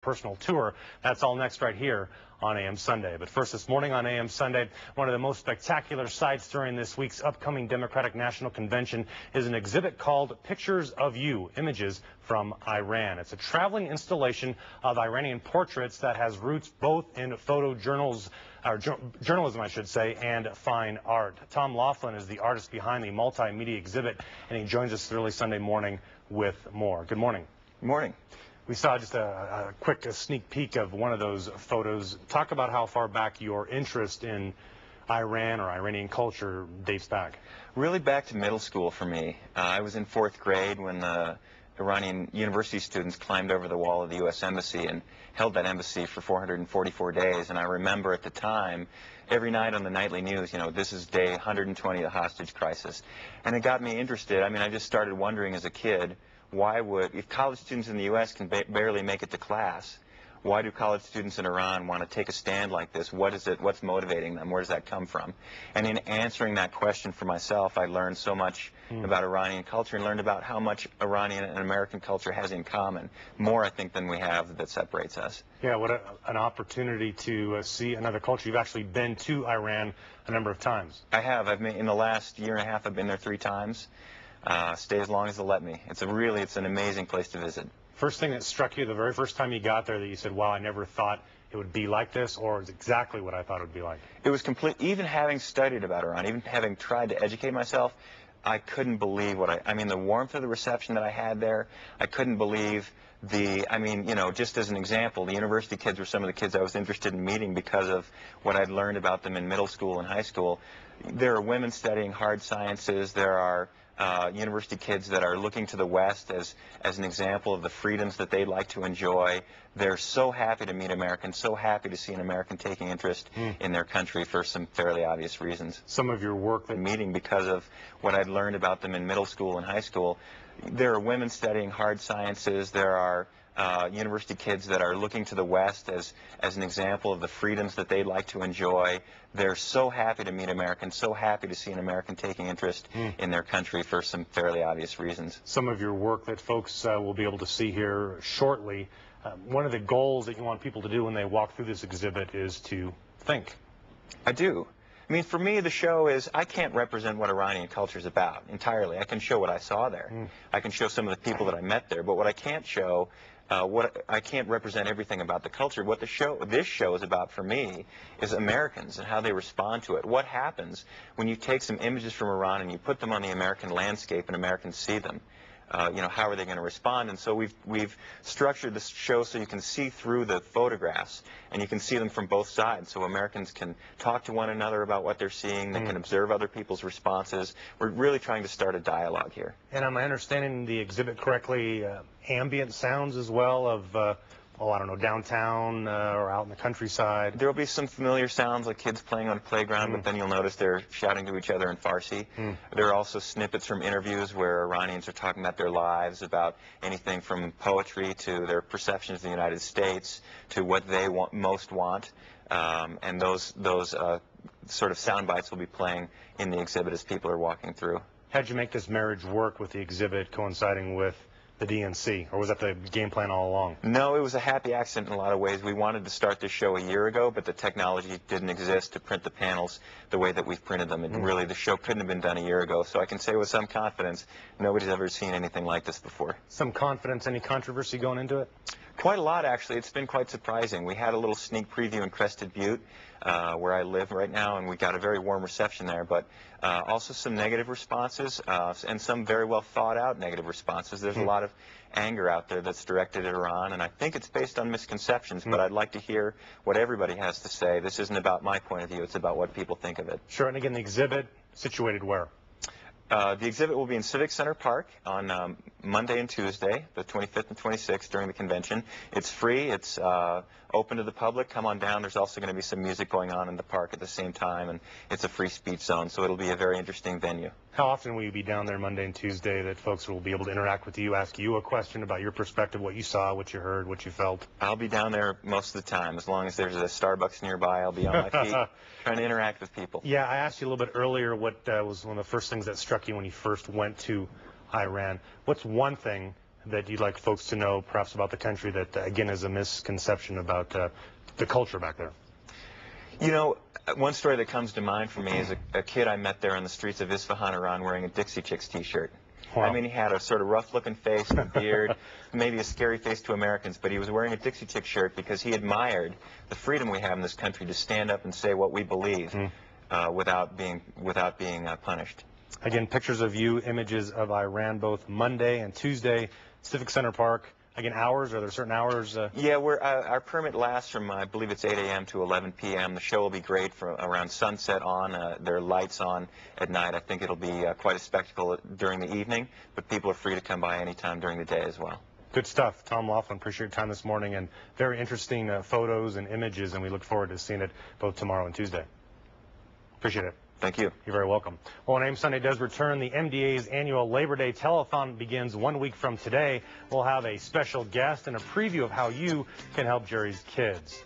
personal tour. That's all next right here on AM Sunday. But first this morning on AM Sunday, one of the most spectacular sights during this week's upcoming Democratic National Convention is an exhibit called Pictures of You, Images from Iran. It's a traveling installation of Iranian portraits that has roots both in photojournals, or journalism, I should say, and fine art. Tom Laughlin is the artist behind the multimedia exhibit, and he joins us early Sunday morning with more. Good morning. Good morning. We saw just a quick sneak peek of one of those photos. Talk about how far back your interest in Iran or Iranian culture dates back. Really back to middle school for me. I was in 4th grade when the Iranian university students climbed over the wall of the U.S. Embassy and held that embassy for 444 days. And I remember at the time, every night on the nightly news, you know, this is day 120 of the hostage crisis. And it got me interested. I mean, I just started wondering as a kid, if college students in the U.S. can barely make it to class, why do college students in Iran want to take a stand like this? What is it? What's motivating them? Where does that come from? And in answering that question for myself, I learned so much about Iranian culture and learned about how much Iranian and American culture has in common. More, I think, than we have that separates us. Yeah, what an opportunity to see another culture. You've actually been to Iran a number of times. I have. In the last year and a half, I've been there 3 times. Stay as long as they'll let me. It's an amazing place to visit. First thing that struck you the very first time you got there that you said, wow, I never thought it would be like this, or it's exactly what I thought it would be like? It was complete. Even having studied about Iran, even having tried to educate myself, I couldn't believe I mean, the warmth of the reception that I had there, I couldn't believe just as an example, the university kids were some of the kids I was interested in meeting because of what I'd learned about them in middle school and high school. There are women studying hard sciences. There are university kids that are looking to the West as an example of the freedoms that they'd like to enjoy. They're so happy to meet Americans, so happy to see an American taking interest in their country for some fairly obvious reasons. Some of your work that meeting because of what I'd learned about them in middle school and high school. There are women studying hard sciences. There are university kids that are looking to the West as an example of the freedoms that they'd like to enjoy. They're so happy to meet Americans, so happy to see an American taking interest in their country for some fairly obvious reasons. Some of your work that folks will be able to see here shortly. One of the goals that you want people to do when they walk through this exhibit is to think. I do. I mean, for me, the show is, I can't represent what Iranian culture is about entirely. I can show what I saw there. I can show some of the people that I met there. But what I can't show, I can't represent everything about the culture. What this show is about for me is Americans and how they respond to it. What happens when you take some images from Iran and you put them on the American landscape and Americans see them? How are they going to respond? And so we've structured this show so you can see through the photographs and you can see them from both sides. So Americans can talk to one another about what they're seeing. They can observe other people's responses. We're really trying to start a dialogue here. And am I understanding the exhibit correctly? Ambient sounds as well of I don't know, downtown or out in the countryside? There will be some familiar sounds like kids playing on a playground, but then you'll notice they're shouting to each other in Farsi. There are also snippets from interviews where Iranians are talking about their lives, about anything from poetry to their perceptions of the United States to what they most want. And those sort of sound bites will be playing in the exhibit as people are walking through. How'd you make this marriage work with the exhibit coinciding with the DNC, or was that the game plan all along? No, it was a happy accident in a lot of ways. We wanted to start this show a year ago, but the technology didn't exist to print the panels the way that we've printed them. And really, the show couldn't have been done a year ago. So I can say with some confidence, nobody's ever seen anything like this before. Some confidence, any controversy going into it? Quite a lot, actually. It's been quite surprising. We had a little sneak preview in Crested Butte, where I live right now, and we got a very warm reception there, but also some negative responses and some very well thought out negative responses. There's a lot of anger out there that's directed at Iran, and I think it's based on misconceptions, but I'd like to hear what everybody has to say. This isn't about my point of view, it's about what people think of it. Sure, and again, the exhibit situated where? The exhibit will be in Civic Center Park on Monday and Tuesday, the 25th and 26th, during the convention. It's free. It's open to the public. Come on down. There's also going to be some music going on in the park at the same time, and it's a free speech zone, so it'll be a very interesting venue. How often will you be down there Monday and Tuesday that folks will be able to interact with you, ask you a question about your perspective, what you saw, what you heard, what you felt? I'll be down there most of the time. As long as there's a Starbucks nearby, I'll be on my feet trying to interact with people. Yeah, I asked you a little bit earlier what was one of the first things that struck you when you first went to Iran. What's one thing that you'd like folks to know, perhaps about the country, that, again, is a misconception about the culture back there? You know, one story that comes to mind for me is a kid I met there on the streets of Isfahan, Iran, wearing a Dixie Chicks T-shirt. Wow. I mean, he had a sort of rough-looking face and a beard, maybe a scary face to Americans, but he was wearing a Dixie Chick shirt because he admired the freedom we have in this country to stand up and say what we believe without being punished. Again, pictures of you, images of Iran, both Monday and Tuesday, Civic Center Park. Again, hours? Are there certain hours? Yeah, our permit lasts from, I believe it's 8 a.m. to 11 p.m. The show will be great from around sunset on. There are lights on at night. I think it'll be quite a spectacle during the evening, but people are free to come by anytime during the day as well. Good stuff. Tom Laughlin, appreciate your time this morning, and very interesting photos and images, and we look forward to seeing it both tomorrow and Tuesday. Appreciate it. Thank you. You're very welcome. Well, when AM Sunday does return, the MDA's annual Labor Day telethon begins 1 week from today. We'll have a special guest and a preview of how you can help Jerry's kids.